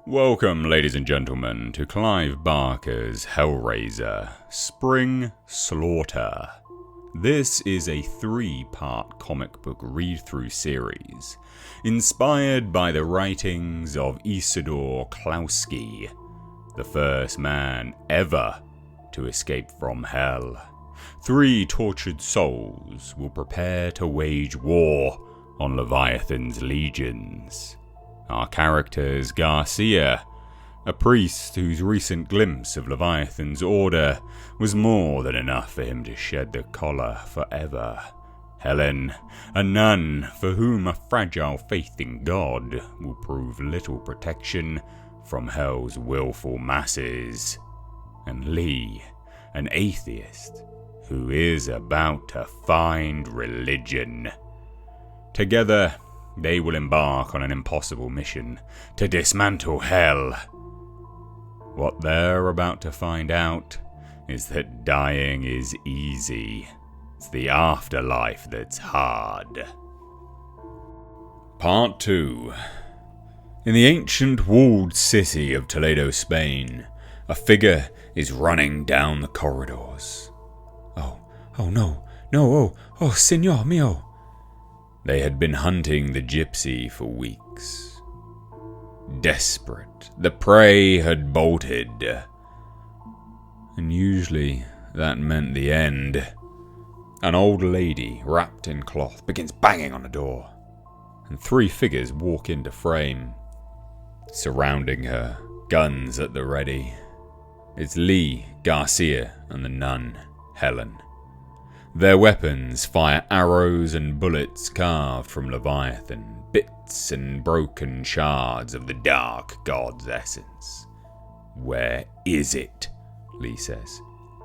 Welcome, ladies and gentlemen, to Clive Barker's Hellraiser, Spring Slaughter. This is a 3-part comic book read-through series, inspired by the writings of Isidor Klauski, the first man ever to escape from hell. 3 tortured souls will prepare to wage war on Leviathan's legions. Our character is Garcia, a priest whose recent glimpse of Leviathan's order was more than enough for him to shed the collar forever. Helen, a nun for whom a fragile faith in God will prove little protection from hell's willful masses. And Lee, an atheist who is about to find religion. Together, they will embark on an impossible mission to dismantle hell. What they're about to find out is that dying is easy. It's the afterlife that's hard. Part 2. In the ancient walled city of Toledo, Spain, a figure is running down the corridors. Oh no, señor mío. They had been hunting the gypsy for weeks. Desperate, the prey had bolted. And usually that meant the end. An old lady, wrapped in cloth, begins banging on the door, and 3 figures walk into frame. Surrounding her, guns at the ready. It's Lee, Garcia, and the nun, Helen. Their weapons fire arrows and bullets carved from Leviathan, bits and broken shards of the dark god's essence. "Where is it?" Lee says.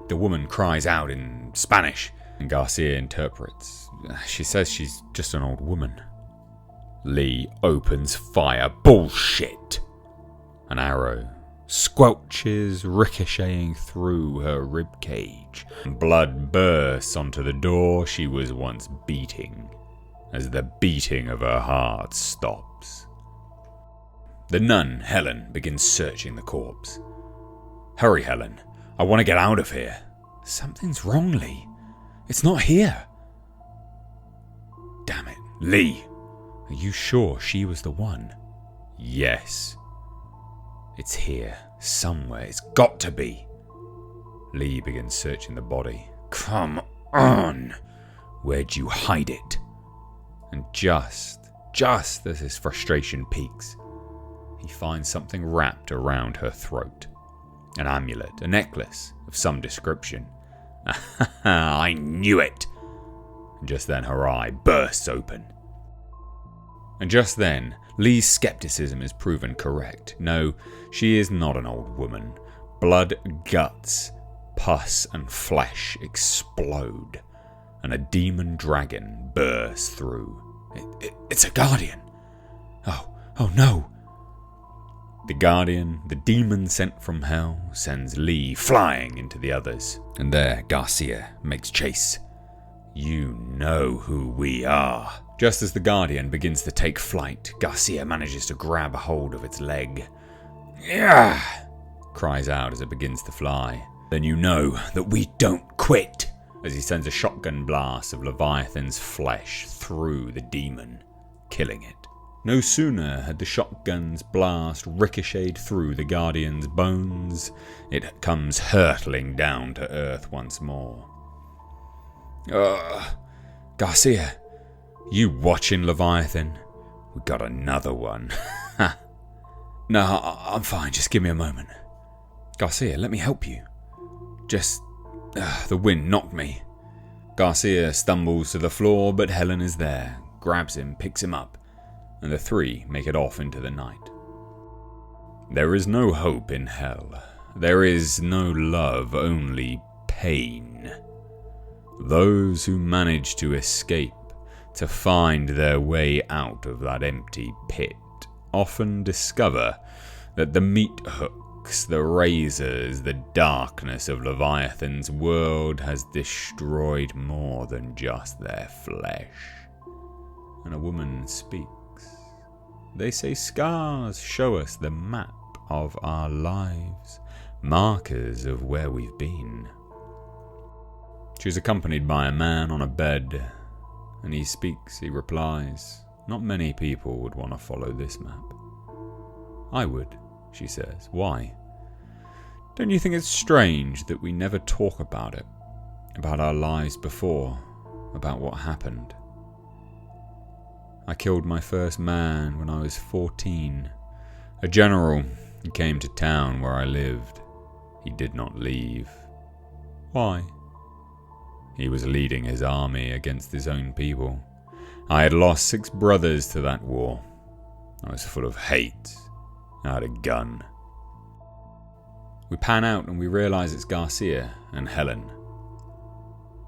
The woman cries out in Spanish, and Garcia interprets. She says she's just an old woman. Lee opens fire. Bullshit! An arrow squelches, ricocheting through her ribcage. Blood bursts onto the door she was once beating, as the beating of her heart stops. The nun, Helen, begins searching the corpse. "Hurry, Helen. I want to get out of here." "Something's wrong, Lee. It's not here." "Damn it. Lee, are you sure she was the one?" "Yes. It's here, somewhere. It's got to be." Lee begins searching the body. "Come on! Where'd you hide it?" And just as his frustration peaks, he finds something wrapped around her throat. An amulet, a necklace of some description. "I knew it!" And just then her eye bursts open. And just then, Lee's skepticism is proven correct. No, she is not an old woman. Blood, guts, pus and flesh explode, and a demon dragon bursts through. It's a guardian! Oh no! The guardian, the demon sent from hell, sends Lee flying into the others. And there, Garcia makes chase. "You know who we are." Just as the guardian begins to take flight, Garcia manages to grab a hold of its leg. "Yeah!" cries out as it begins to fly. "Then you know that we don't quit," as he sends a shotgun blast of Leviathan's flesh through the demon, killing it. No sooner had the shotgun's blast ricocheted through the guardian's bones, it comes hurtling down to earth once more. Garcia, you watching, Leviathan? We got another one." "No, I'm fine. Just give me a moment." "Garcia, let me help you." The wind knocked me." Garcia stumbles to the floor, but Helen is there, grabs him, picks him up, and the 3 make it off into the night. There is no hope in hell. There is no love, only pain. Those who manage to escape, to find their way out of that empty pit, often discover that the meat hooks, the razors, the darkness of Leviathan's world has destroyed more than just their flesh. And a woman speaks. They say scars show us the map of our lives, markers of where we've been. She is accompanied by a man on a bed, and he speaks, he replies. Not many people would want to follow this map. I would, she says. Why? Don't you think it's strange that we never talk about it? About our lives before? About what happened? I killed my first man when I was 14. A general. He came to town where I lived. He did not leave. Why? He was leading his army against his own people. I had lost 6 brothers to that war. I was full of hate. I had a gun. We pan out and we realise it's Garcia and Helen.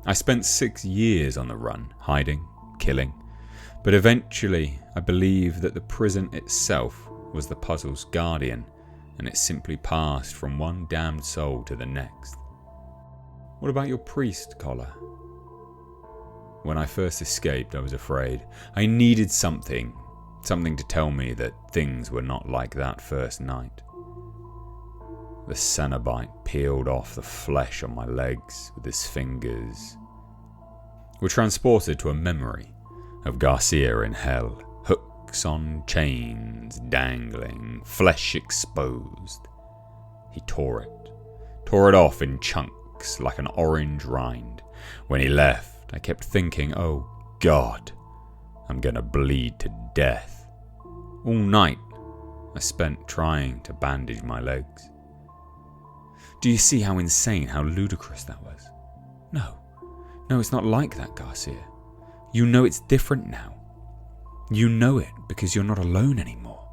I spent 6 years on the run, hiding, killing, but eventually I believe that the prison itself was the puzzle's guardian, and it simply passed from one damned soul to the next. What about your priest, Collar? When I first escaped, I was afraid. I needed something to tell me that things were not like that first night. The cenobite peeled off the flesh on my legs with his fingers. We're transported to a memory of Garcia in hell, hooks on chains dangling, flesh exposed. He tore it off in chunks like an orange rind. When he left, I kept thinking, oh God, I'm gonna bleed to death. All night I spent trying to bandage my legs. Do you see how insane, how ludicrous that was? No, it's not like that, Garcia. You know it's different now. You know it because you're not alone anymore.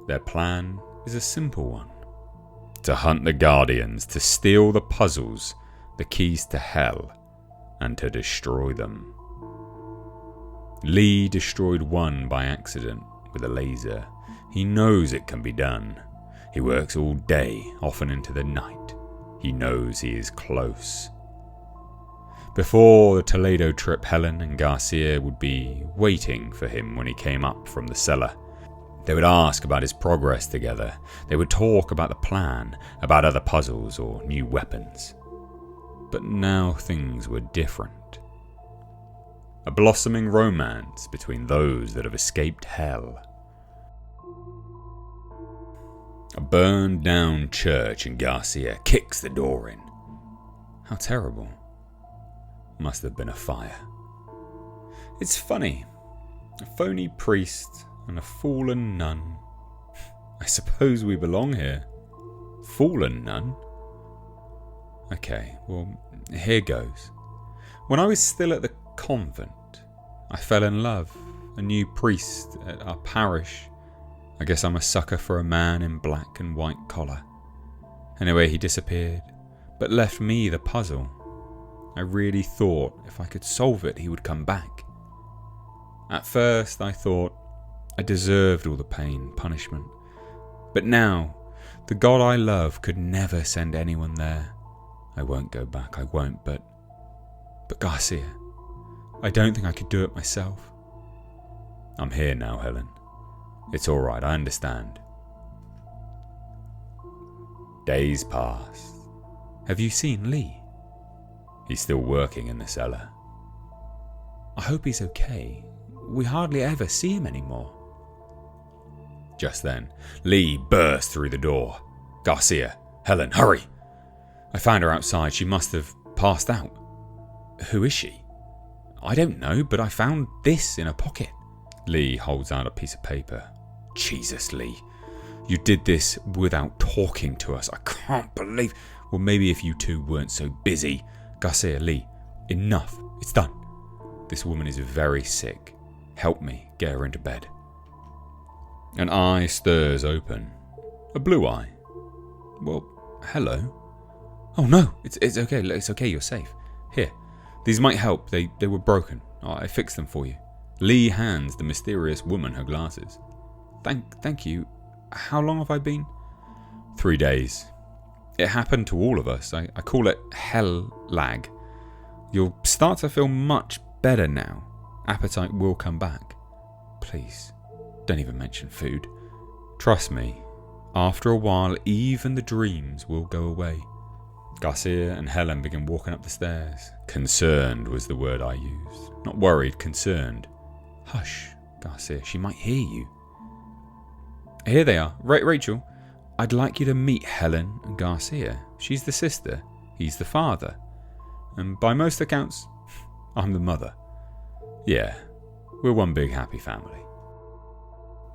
Their plan is a simple one. To hunt the Guardians, to steal the puzzles, the keys to hell, and to destroy them. Lee destroyed one by accident with a laser. He knows it can be done. He works all day, often into the night. He knows he is close. Before the Toledo trip, Helen and Garcia would be waiting for him when he came up from the cellar. They would ask about his progress together. They would talk about the plan, about other puzzles or new weapons. But now things were different. A blossoming romance between those that have escaped hell. A burned down church and Garcia kicks the door in. How terrible. Must have been a fire. It's funny. A phony priest and a fallen nun. I suppose we belong here. Fallen nun? Okay, well, here goes. When I was still at the convent, I fell in love. A new priest at our parish. I guess I'm a sucker for a man in black and white collar. Anyway, he disappeared, but left me the puzzle. I really thought if I could solve it, he would come back. At first, I thought I deserved all the pain, punishment. But now, the God I love could never send anyone there. I won't go back, I won't, but Garcia, I don't think I could do it myself. I'm here now, Helen. It's all right, I understand. Days passed. Have you seen Lee? He's still working in the cellar. I hope he's okay. We hardly ever see him anymore. Just then, Lee burst through the door. Garcia, Helen, hurry! I found her outside. She must have passed out. Who is she? I don't know, but I found this in her pocket. Lee holds out a piece of paper. Jesus, Lee. You did this without talking to us. I can't believe... Well, maybe if you two weren't so busy. Garcia, Lee, enough. It's done. This woman is very sick. Help me get her into bed. An eye stirs open. A blue eye. Well, hello. Oh no, it's okay. It's okay, you're safe. Here, these might help. They were broken. I fixed them for you. Lee hands the mysterious woman her glasses. Thank you. How long have I been? 3 days. It happened to all of us. I call it hell lag. You'll start to feel much better now. Appetite will come back. Please, don't even mention food. Trust me, after a while even the dreams will go away. Garcia and Helen began walking up the stairs. Concerned was the word I used. Not worried, concerned. Hush, Garcia, she might hear you. Here they are. Rachel, I'd like you to meet Helen and Garcia. She's the sister, he's the father. And by most accounts, I'm the mother. Yeah, we're one big happy family.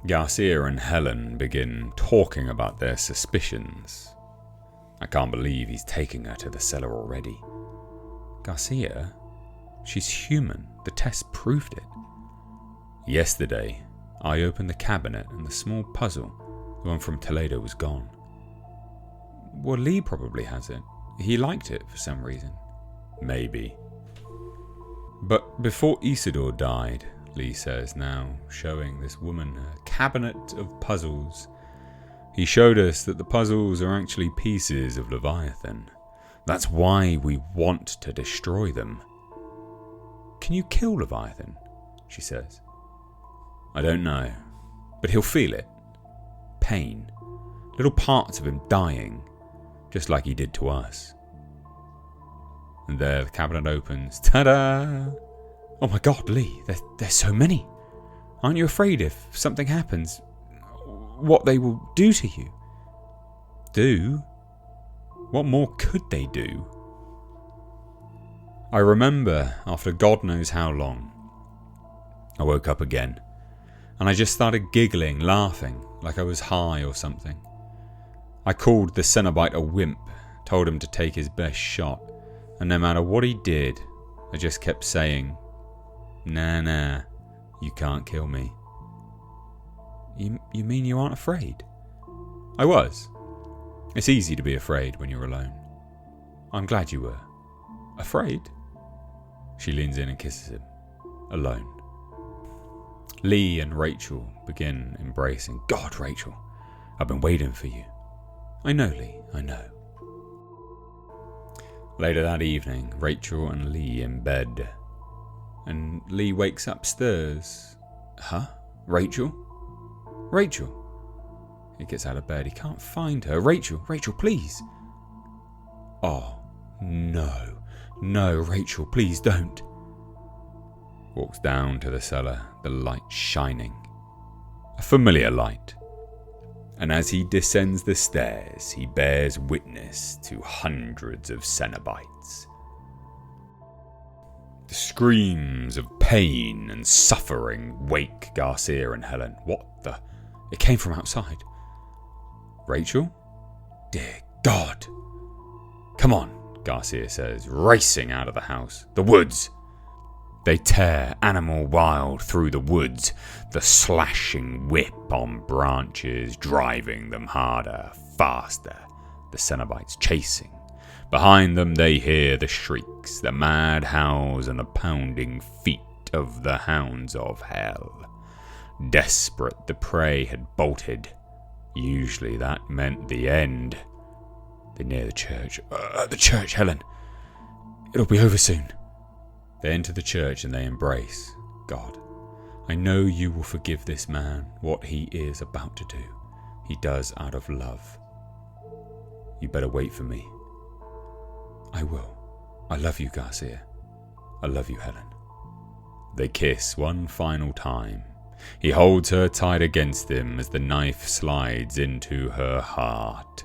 Garcia and Helen begin talking about their suspicions. I can't believe he's taking her to the cellar already. Garcia? She's human. The test proved it. Yesterday, I opened the cabinet and the small puzzle, the one from Toledo, was gone. Well, Lee probably has it. He liked it for some reason. Maybe. But before Isidore died, Lee says, now showing this woman a cabinet of puzzles, he showed us that the puzzles are actually pieces of Leviathan. That's why we want to destroy them. Can you kill Leviathan? She says. I don't know, but he'll feel it. Pain. Little parts of him dying, just like he did to us. And there the cabinet opens. Ta-da! Oh my god, Lee, there's so many. Aren't you afraid if something happens, what they will do to you? Do? What more could they do? I remember, after God knows how long, I woke up again, and I just started giggling, laughing, like I was high or something. I called the cenobite a wimp, told him to take his best shot, and no matter what he did, I just kept saying, Nah, you can't kill me. You mean you aren't afraid? I was. It's easy to be afraid when you're alone. I'm glad you were. Afraid? She leans in and kisses him. Alone. Lee and Rachel begin embracing. God, Rachel, I've been waiting for you. I know, Lee, I know. Later that evening, Rachel and Lee in bed. And Lee wakes up, stirs. Huh? Rachel? Rachel? He gets out of bed. He can't find her. Rachel, please. Oh, no, Rachel, please don't. Walks down to the cellar, the light shining. A familiar light. And as he descends the stairs, he bears witness to hundreds of cenobites. The screams of pain and suffering wake Garcia and Helen. What the? It came from outside. Rachel? Dear God. Come on, Garcia says, racing out of the house. The woods. They tear animal wild through the woods, the slashing whip on branches driving them harder, faster, the cenobites chasing. Behind them they hear the shrieks, the mad howls and the pounding feet of the hounds of hell. Desperate, the prey had bolted. Usually that meant the end. They're near the church. The church, Helen. It'll be over soon. They enter the church and they embrace. God, I know you will forgive this man what he is about to do. He does out of love. You better wait for me. I will. I love you, Garcia. I love you, Helen. They kiss one final time. He holds her tight against him as the knife slides into her heart.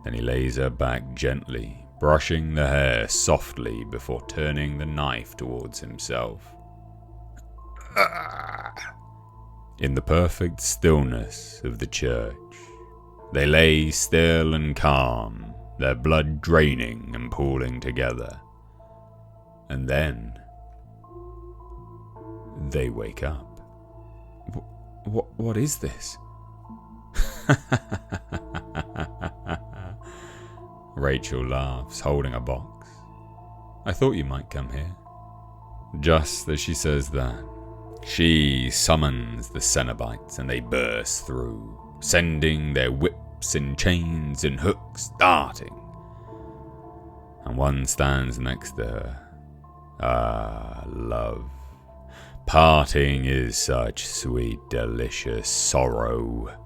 Then he lays her back gently, brushing the hair softly before turning the knife towards himself. In the perfect stillness of the church, they lay still and calm, their blood draining and pooling together. And then they wake up. What is this? Rachel laughs, holding a box. I thought you might come here. Just as she says that, she summons the cenobites and they burst through, sending their whips and chains and hooks darting. And one stands next to her. Ah, love. Parting is such sweet, delicious sorrow.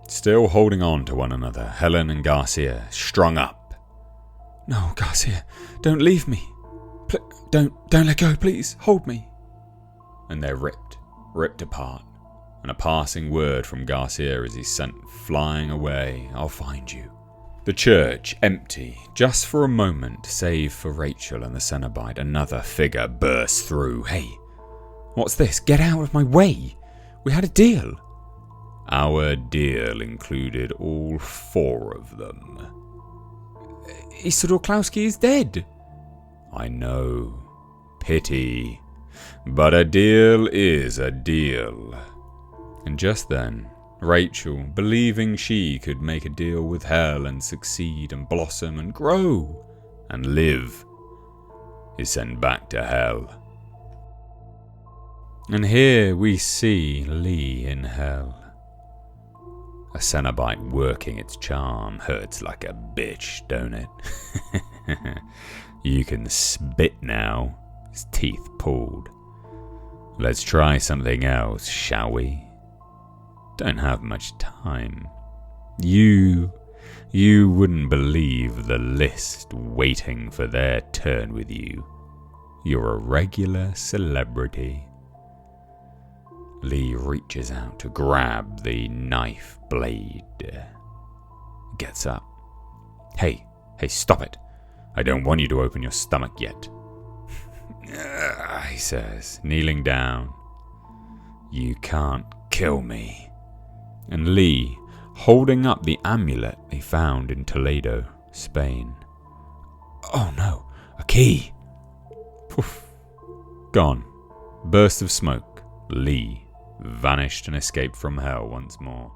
Still holding on to one another, Helen and Garcia strung up. No, Garcia, don't leave me. Don't let go, please. Hold me. And they're ripped apart. And a passing word from Garcia as he's sent flying away. I'll find you. The church empty, just for a moment, save for Rachel and the cenobite. Another figure bursts through. Hey, what's this? Get out of my way. We had a deal. Our deal included all 4 of them. Isidor Klauski is dead. I know. Pity. But a deal is a deal. And just then, Rachel, believing she could make a deal with hell and succeed and blossom and grow and live, is sent back to hell. And here we see Lee in hell. A cenobite working its charm hurts like a bitch, don't it? You can spit now, his teeth pulled. Let's try something else, shall we? Don't have much time. You wouldn't believe the list waiting for their turn with you. You're a regular celebrity. Lee reaches out to grab the knife blade. Gets up. Hey, stop it. I don't want you to open your stomach yet. He says, kneeling down. You can't kill me. And Lee, holding up the amulet they found in Toledo, Spain. Oh no, a key. Poof. Gone. Burst of smoke. Lee vanished and escaped from hell once more.